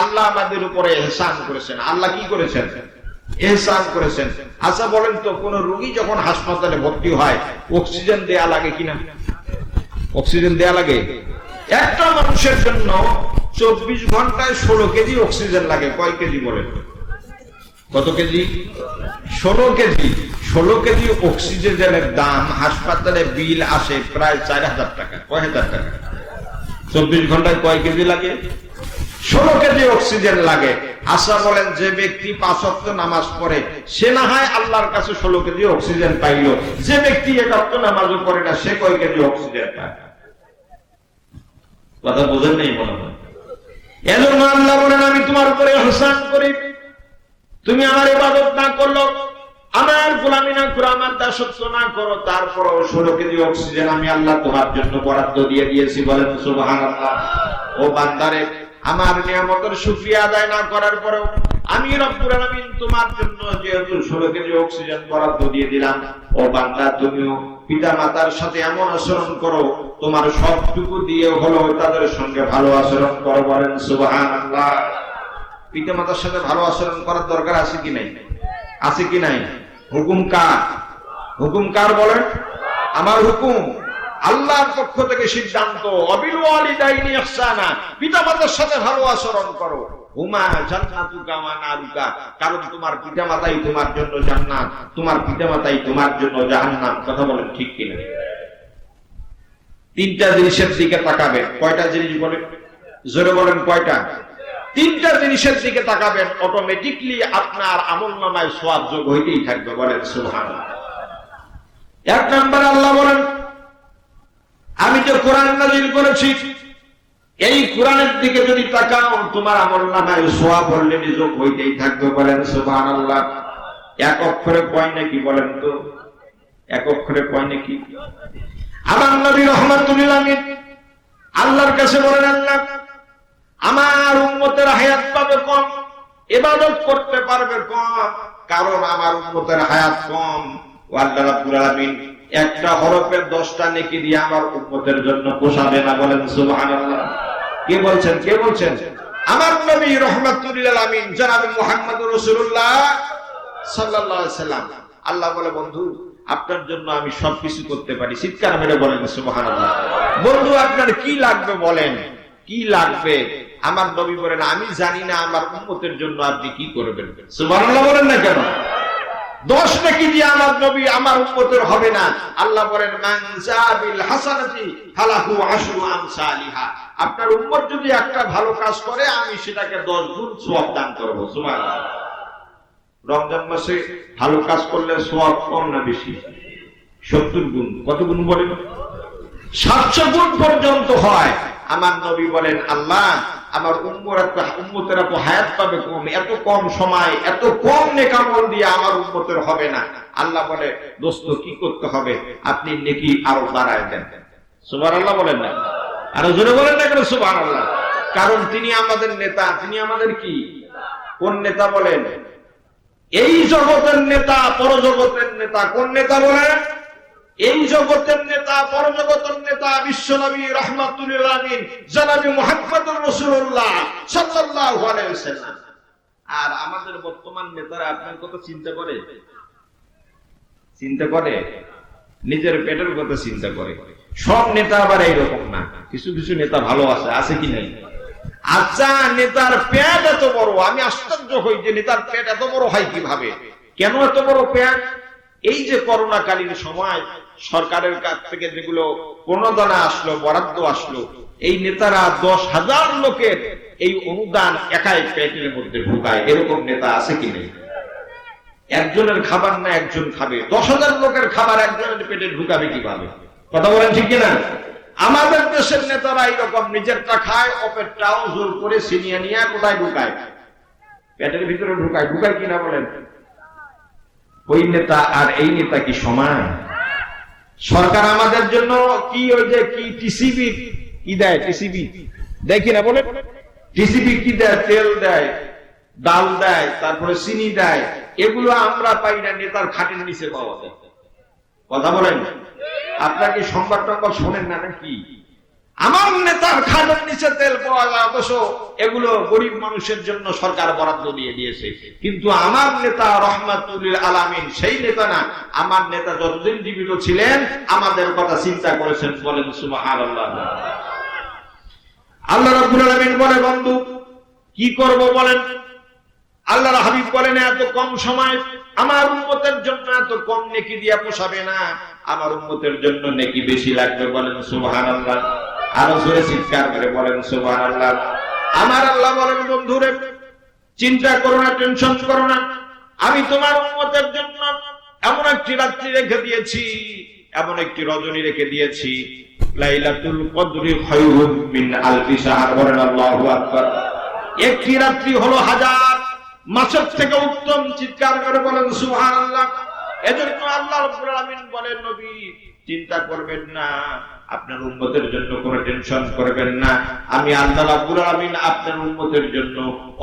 আল্লাহ আমাদের উপরে ইহসান করেছেন। আল্লাহ কি করেছেন? ইহসান করেছেন। আচ্ছা বলেন তো, কোন রোগী যখন হাসপাতালে ভর্তি হয় অক্সিজেন দেয়া লাগে কিনা? অক্সিজেন দেয়া লাগে। একটা মানুষের জন্য 24 ঘন্টায় 16 কেজি অক্সিজেন লাগে। কয় কেজি বলেন? কত কেজি? 16 কেজি। 16 কেজি অক্সিজেনের দাম হাসপাতালে বিল আসে প্রায় 4000 টাকা। কয় হাজার টাকা? 24 ঘন্টায় কয় কেজি লাগে? 16 কেজি অক্সিজেন লাগে। আশা বলেন, যে ব্যক্তি 5 ওয়াক্ত নামাজ পড়ে সে না হয় আল্লাহর কাছে 16 কেজি অক্সিজেন পাইল, যে ব্যক্তি 1 ওয়াক্ত নামাজও পড়ে না সে কয় কেজি অক্সিজেন পায়? কথা বোঝেন নাই মনে হয়। এজন্য আল্লাহ বলেন, আমি তোমার উপরে ইহসান করি, তুমি আমার ইবাদত না করলো, আমার গোলামি না করো, আমার দাসত্ব না করো, তারপরও 16 কেজি অক্সিজেন আমি আল্লাহ তোমার জন্য বরাদ্দ দিয়ে দিয়েছি। বলেন সুবহানাল্লাহ। ও বান্দারে, আমার নিয়ামতের শুকরিয়া আদায় না করার পরেও আমি রব্বুল আলামিন তোমার জন্য যেহেতু 16 কেজি অক্সিজেন বরাদ্দ দিয়ে দিলাম, ও বান্দা তুমিও পিতা মাতার সাথে এমন আচরণ করো, তোমার সবটুকু দিয়ে হলো তাদের সঙ্গে ভালো আচরণ করো। বলেন সুবহানাল্লাহ। পিতা মাতার সাথে ভালো আচরণ করার দরকার আছে কি নাই? আছে কি নাই? হুকুম কার? হুকুম কার বলেন? আমার হুকুম। আল্লাহর পক্ষ থেকে সিদ্ধান্ত, অবিল ওয়ালিদাইনি ইহসানা, পিতামাতার সাথে ভালো আচরণ করো। হুমা জান্নাতুকা ওয়া নারুকা, কারণ তোমার পিতামাতাই তোমার জন্য জান্নাত, তোমার পিতামাতাই তোমার জন্য জাহান্নাম। কথা বলেন ঠিক কিনা? 3টা জিনিসের দিকে তাকাবেন। কয়টা জিনিস বলেন? জোরে বলেন, কয়টা? 3টা জিনিসের দিকে তাকাবেন, অটোমেটিকলি আপনার আমলনামায় সওয়াব যোগ হইতেই থাকবে। বলেন সুবহানাল্লাহ। 1 নম্বরে আল্লাহ বলেন, আমি যে কোরআন নাযিল করেছি এই কোরআনের দিকে যদি তাকাও তোমার আমলনামায় সওয়াব অলরেডি যোগ হইতেই থাকবে। বলেন সুবহানাল্লাহ। 1 অক্ষরে কয় নাকি বলেন তো? 1 অক্ষরে কয় নাকি? আমার নবী রাহমাতুল আলামিন আল্লাহর কাছে বলেন, আল্লাহ আমার উম্মতের হায়াত পাবে কম, ইবাদত করতে পারবে কম, কারণ আমার উম্মতের হায়াত কম। আল্লাহ রাব্বুল আলামিন একটা হরফের 10টা নেকি দিয়ে আমার উম্মতের জন্য পোষাবে না। বলেন সুবহানাল্লাহ। কে বলছেন? কে বলছেন? আমার নবী রাহমাতুল আলামিন জনাবে মুহাম্মদুর রাসূলুল্লাহ সাল্লাল্লাহু আলাইহি সাল্লাম। আল্লাহ বলে, বন্ধু আপনার জন্য আমি সবকিছু করতে পারি। চিৎকার মেরে বলেন সুবহানাল্লাহ। বন্ধু আপনার কি লাগবে বলেন, কি লাগবে? আমার নবী বলেন, আমি জানি না আমার উম্মতের জন্য আপনি কি করবেন। সুবহানাল্লাহ বলেন না কেন? 10 নেকি দিয়ে আমার নবী আমার উম্মতের হবে না। আল্লাহ বলেন, মান জাবিল হাসানাতি ফালাহু আশরু আমসালিহা, আপনার উম্মত যদি একটা ভালো কাজ করে আমি সেটাকে 10 গুণ সওয়াব দান করব। সুবহানাল্লাহ। রমজান মাসে ভালো কাজ করলে সওয়াব কম না বেশি? 70 গুণ। কত গুণ বলেন? 700 গুণ পর্যন্ত হয়। আমার নবী বলেন, আল্লাহ আমার উম্মতেরা তো হায়াত পাবে কম, এত কম সময় এত কম নেক আমল দিয়ে আমার উম্মতের হবে না। আল্লাহ বলে, দোস্ত কি করতে হবে? আপনি নেকি আরো বাড়ায় দেন। সুবহানাল্লাহ বলেন না? আরো জোরে বলেন না কেন সুবহানাল্লাহ? কারণ তিনি আমাদের নেতা। তিনি আমাদের কি? কোন নেতা বলেন? এই জগতের নেতা, পরজগতের নেতা। কোন নেতা বলেন? এই জগতের নেতা, পরজগতের নেতা, বিশ্বনবী রাহমাতুল আলামিন জনাবে মুহাম্মদুর রাসূলুল্লাহ সাল্লাল্লাহু আলাইহি ওয়াসাল্লাম। আর আমাদের বর্তমান নেতারা আপনার কথা চিন্তা করে? চিন্তা করে? নিজের পেটের কথা চিন্তা করে। সব নেতা আবার এইরকম না, কিছু কিছু নেতা ভালো আছে। আছে কি নাই? আচ্ছা, নেতার পেট এত বড়, আমি আশ্চর্য হই যে নেতার পেট এত বড় হয় কিভাবে? কেন এত বড় পেট? এই যে করোনাকালীন সময় সরকারের কাছ থেকে যেগুলো প্রণোদনা আসলো, বরাদ্দ আসলো, এই নেতারা 10,000 লোকের এই অনুদান একাই পেটের মধ্যে ঢুকায়। এরকম নেতা আছে কি নেই? একজনের খাবার না একজন খাবে, 10,000 লোকের খাবার একজনের পেটে ঢুকাবে কিভাবে? কথা বলেন ঠিক কিনা? আমাদের দেশের নেতারা এইরকম নিজেরটা খায়, অপরটাও জোর করে ছিনিয়ে নিয়ে কোথায় ঢুকায়? পেটের ভিতরে ঢুকায়। ঢুকায় কিনা বলেন? ওই নেতা আর এই নেতা কি সমান? সরকার আমাদের জন্য কি ওই যে কি টিসিবি কি দেয়? টিসিবি দেয় কিনা বলে? টিসিবি কি দেয়? তেল দেয়, ডাল দেয়, তারপরে চিনি দেয়। এগুলো আমরা পাই না, নেতার খাটের নিচে পাওয়া যায়। কথা বলেন? আপনার কি সংবাদ টংবাদ শোনেন না নাকি? আমার নেতার খাটের নিচে তেল পাওয়া যায়, অথচ এগুলো গরিব মানুষের জন্য সরকার বরাদ্দ দিয়ে দিয়েছে। কিন্তু আমার নেতা রহমাতুল আলামিন সেই নেতা না। আমার নেতা যতদিন জীবিত ছিলেন আমাদের কথা চিন্তা করেছেন। বলেন সুবহানাল্লাহ। আল্লাহ রাব্বুল আলামিন বলে, বন্ধু কি করব বলেন? আল্লাহর হাবিব বলেন, এত কম সময় আমার উম্মতের জন্য এত কম নেকি দিয়া পোষাবে না, আমার উম্মতের জন্য নেকি বেশি লাগবে। বলেন সুবহানাল্লাহ। আরো জোরে চিৎকার করে বলেন সুবহানাল্লাহ। আমার আল্লাহ বলেন, বন্ধুরে চিন্তা করো না, টেনশন করো না, আমি তোমার উম্মতের জন্য এমন একটি রাত্রি রেখে দিয়েছি, এমন একটি রজনী রেখে দিয়েছি, লাইলাতুল কদরি খায়রুম মিন আলফি শাহর। বলেন আল্লাহু আকবার। একটি রাত্রি হলো 1000 মাসের থেকে উত্তম। চিৎকার করে বলেন সুবহানাল্লাহ। এজন্য আল্লাহ রাব্বুল আলামিন বলেন, নবী চিন্তা করবেন না, আপনার উম্মতের জন্য কোনো টেনশন করবেন না, আমি আল্লাহ রাব্বুল আলামিন আপনার উম্মতের জন্য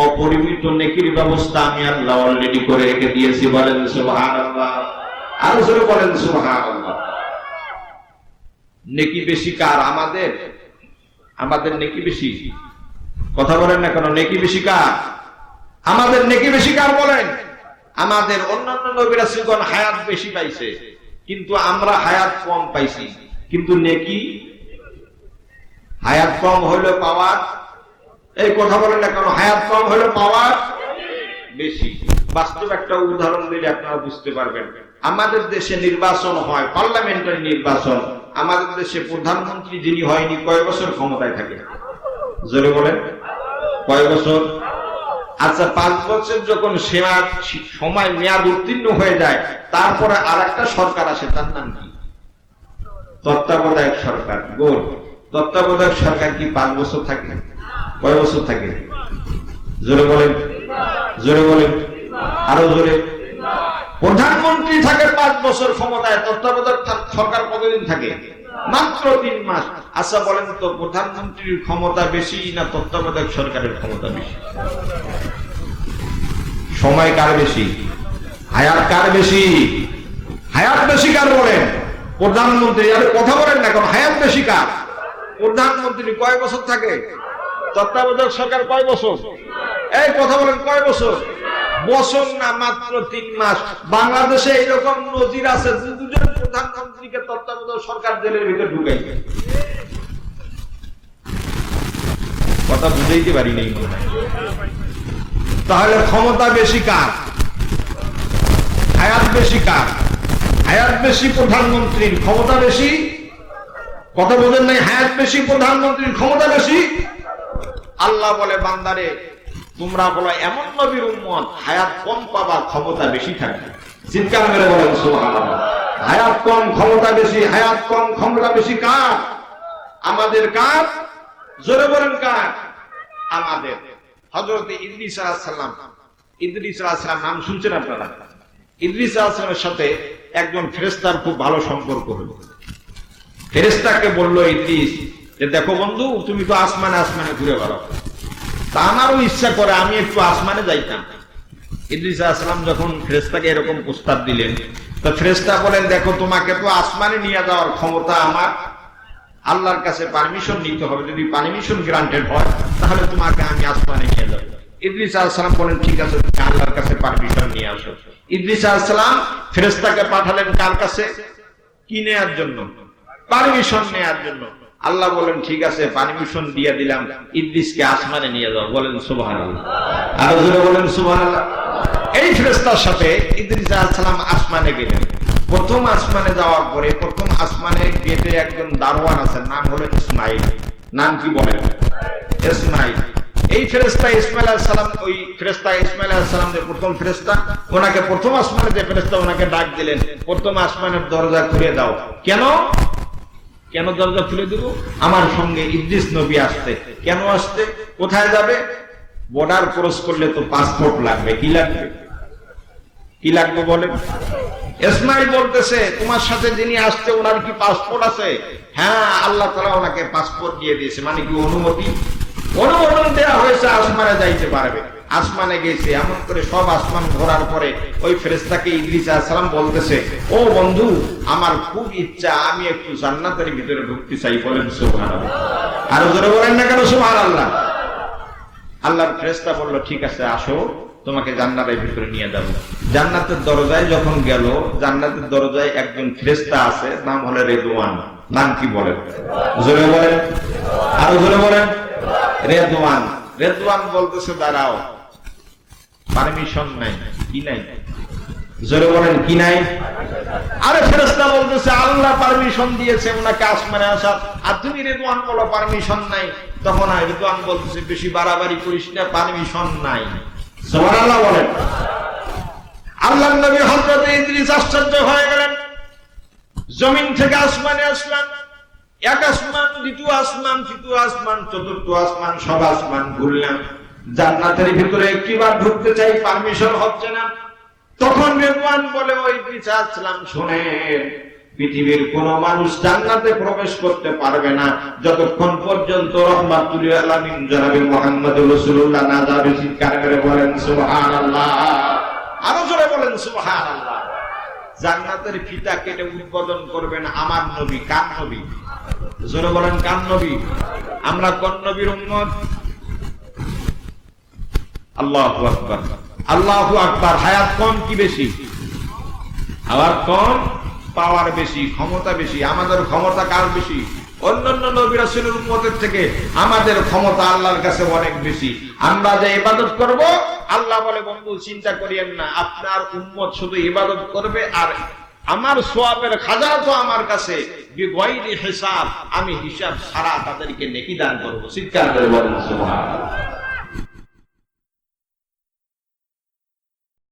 অপরিমিত নেকির ব্যবস্থা আমি আল্লাহ অলরেডি করে রেখে দিয়েছি। বলেন সুবহানাল্লাহ। আরো জোরে বলেন সুবহানাল্লাহ। নেকি বেশি কার? আমাদের। আমাদের নেকি বেশি? কথা বলেন না কেন? নেকি বেশি কার? আমাদের নেকি বেশি কার বলেন? আমাদের। অন্যান্য নবী রাসূলগণ হায়াত বেশি পাইছে, কিন্তু আমরা হায়াত কম পাইছি। কিন্তু নেকি হায়াত কম হইলো পাওয়ার, এই কথা বলেন না কেন? হায়াত কম হইলো পাওয়ার বেশি। বাস্তব একটা উদাহরণ দিলে আপনারা বুঝতে পারবেন। আমাদের দেশে নির্বাচন হয়, পার্লামেন্টারি নির্বাচন। আমাদের দেশে প্রধানমন্ত্রী যিনি হয়নি কয় বছর ক্ষমতায় থাকে? জোরে বলেন, কয় বছর? আচ্ছা, 5 বছর যখন সময় মেয়াদ উত্তীর্ণ হয়ে যায়, তারপরে আর একটা সরকার আসে, তার নাম কি? তত্ত্বাবধায়ক সরকার। গোল। তত্ত্বাবধায়ক সরকার কি 5 বছর থাকে? কয় বছর থাকে? জোরে বলেন, জোরে বলেন, আরো জোরে। প্রধানমন্ত্রী থাকে 5 বছর ক্ষমতায়, তত্ত্বাবধায়ক সরকার কতদিন থাকে? মাত্র 3 মাস। আচ্ছা বলেন তো, প্রধানমন্ত্রীর ক্ষমতা বেশি না তত্ত্বাবধায়ক সরকারের ক্ষমতা বেশি? সময় কার বেশি? হায়াত কার বেশি? হায়াত বেশি কার বলেন? প্রধানমন্ত্রী। আরে কথা বলেন না কারণ হায়াত বেশি কার? প্রধানমন্ত্রী কয় বছর থাকে? তত্ত্বাবধায়ক সরকার কয় বছর? এই কথা বলেন, কয় বছর? বছর না, মাত্র 3 মাস। বাংলাদেশে এইরকম নজির আছে, দুজন প্রধানমন্ত্রীকে তত্ত্বাবধায়ক সরকার জেলের ভিতরে ঢুকাইছে। কথা বুঝাইতে পারি নাই মনে হয়। তাহলে ক্ষমতা বেশি কার? হায়াত বেশি কার? হায়াত বেশি প্রধানমন্ত্রীর, ক্ষমতা বেশি। কথা বোঝেন নাই? হায়াত বেশি প্রধানমন্ত্রীর, ক্ষমতা বেশি। আল্লাহ বলে, বান্দারে তোমরা বলো এমন নবীর উম্মত, হায়াত কম পাবা, ক্ষমতা বেশি থাকবে। চিৎকার করে বলেন সুবহানাল্লাহ। হায়াত কম, ক্ষমতা বেশি। হায়াত কম, ক্ষমতা বেশি কার? আমাদের। কার? জোরে বলেন কার? আমাদের। হযরত ইদ্রিস আলাইহিস সালাম। ইদ্রিস আলাইহিস সালাম নাম শুনছেন আপনারা? ইদ্রিস আলাইহিস সালামের সাথে একজন ফেরেশতার খুব ভালো সম্পর্ক হলো। ফেরেশতাকে বলল ইদ্রিস যে, দেখো বন্ধু, তুমি তো আসমানে আসমানে ঘুরে বেড়াও, তা আমারও ইচ্ছা করে আমি একটু আসমানে যাইতাম। ইদ্রিস আলাইহিস সালাম যখন ফেরেশতাকে এরকম প্রস্তাব দিলেন, তো ফেরেশতা বলেন, দেখো তোমাকে তো আসমানে নিয়ে যাওয়ার ক্ষমতা আমার। আল্লাহর কাছে পারমিশন নিতে হবে, যদি পারমিশন গ্রান্টেড হয় তাহলে তোমাকে আমি আসমানে নিয়ে যাব। ইদ্রিস আলাইহিস সালাম বলেন, ঠিক আছে, তুমি আল্লাহর কাছে পারমিশন নিয়ে আসো। ইদ্রিস আলাইহিস সালাম ফেরেশতাকে পাঠালেন কার কাছে? কি নেয়ার জন্য? পারমিশন নেয়ার জন্য। আল্লাহ বলেন, ঠিক আছে, পারমিশন দিয়ে দিলাম, ইদ্রিসকে আসমানে নিয়ে যাও। বলেন সুবহানাল্লাহ। আরো জোরে বলেন সুবহানাল্লাহ। এই ফেরেশতার সাথে ইদ্রিস আলাইহিস সালাম আসমানে গেলেন। প্রথম আসমানে যাওয়ার পরে প্রথম আসমানে গেটে একজন দারোয়ান আছেন, নাম হলো ইসমাইল। নাম কি বলেন? ইসমাইল। এই ফেরেশতা ইসমাইল আলাইহিস সালাম, ওই ফেরেশতা ইসমাইল আলাইহিস সালাম যে প্রথম ফেরেশতা, ওনাকে প্রথম আসমানে যে ফেরেশতা ওনাকে ডাক দিলেন, প্রথম আসমানের দরজা খুলে দাও। কেন? কেন দরজা খুলে দেব? আমার সঙ্গে ইদ্রিস নবী আসতে। কেন আসতে? কোথায় যাবে? বর্ডার ক্রস করলে তো পাসপোর্ট লাগবে। কি লাগবে? কি লাগবে বলেন? ইসমাইল বলতেছে, তোমার সাথে যিনি আসছে ওনার কি পাসপোর্ট আছে? হ্যাঁ, আল্লাহ তাআলা ওনাকে পাসপোর্ট দিয়ে দিয়েছে। মানে কি? অনুমতি। অনুমোদন দেওয়া হয়েছে আসমানে যাইতে পারবে। আসমানে গেছে, এমন করে সব আসমান ঘোরার পরে ওই ফেরেশতাকে ইদ্রিস আলাইহিস সালাম বলতেছে, ও বন্ধু, আমার খুব ইচ্ছা আমি একটু জান্নাতের ভিতরে ঢুকতে চাই। বলেন সুবহানাল্লাহ। আর জোরে বলেন না কেন সুবহানাল্লাহ? আল্লাহর ফেরেশতা বলল, ঠিক আছে, আসো, তোমাকে জান্নাতের ভিতরে নিয়ে যাব। জান্নাতের দরজায় যখন গেল, জান্নাতের দরজায় একজন ফেরেশতা আছে, নাম হলো রেদওয়ান। নাম কি বলেন? জোরে বলেন, আরো জোরে বলেন। রেদওয়ান। রেদওয়ান বলতেছে, দাঁড়াও, পারমিশন নাই। কি নাই? জোরে বলেন, কি নাই? আরে ফেরেশতা বলতেছে, আল্লাহ পারমিশন দিয়েছে ওনাকে আসমানে আসার, আর তুমি রেদওয়ান বলো পারমিশন নাই। তখন রেদওয়ান বলতেছে, বেশি বাড়াবাড়ি করিস না, পারমিশন নাই। সুবহানাল্লাহ বলেন। আল্লাহর নবী হযরত ইদ্রিস আশ্চর্য হয়ে গেলেন। জমিন থেকে আসমানে আসলেন। এক আসমান, দ্বিতীয় আসমান, তৃতীয় আসমান, চতুর্থ আসমান, সব আসমান ঘুরলাম। জান্নাতের ভিতরে একটিবার ঢুকতে চাই, পারমিশন হচ্ছে না। তখন রেদওয়ান বলে, ওই ইদ্রিস আলাইহিস সালাম, শুনেন, পৃথিবীর কোন মানুষ জান্নাতে প্রবেশ করতে পারবে না যতক্ষণ পর্যন্ত রাহমাতুল লিল আলামিন জনাবে মুহাম্মদুর রাসূলুল্লাহ না যাবে। চিৎকার করে বলেন সুবহানাল্লাহ। আরো জোরে বলেন সুবহানাল্লাহ। জান্নাতের ফিতা কেটে উদ্বোধন করবেন আমার নবী। কার নবী? জোরে বলেন, কার নবী? আমরা কোন নবীর উম্মত? আল্লাহু আকবার, আল্লাহু আকবার। হায়াত কম কি বেশি? আবার কম, পাওয়ার বেশি, ক্ষমতা বেশি। আমাদের ক্ষমতা কার বেশি? অন্যান্য নবী রাসূলের উম্মতের থেকে আমাদের ক্ষমতা আল্লাহর কাছে অনেক বেশি। আমরা যে ইবাদত করব, আল্লাহ বলে, বন্ধু চিন্তা করিয়েন না, আপনার উম্মত শুধু ইবাদত করবে, আর আমার সওয়াবের খাজানা তো আমার কাছে বিগয়রি হিসাব, আমি হিসাব ছাড়া তাদেরকে নেকি দান করব। চিৎকার করে বলেন সুবহানাল্লাহ।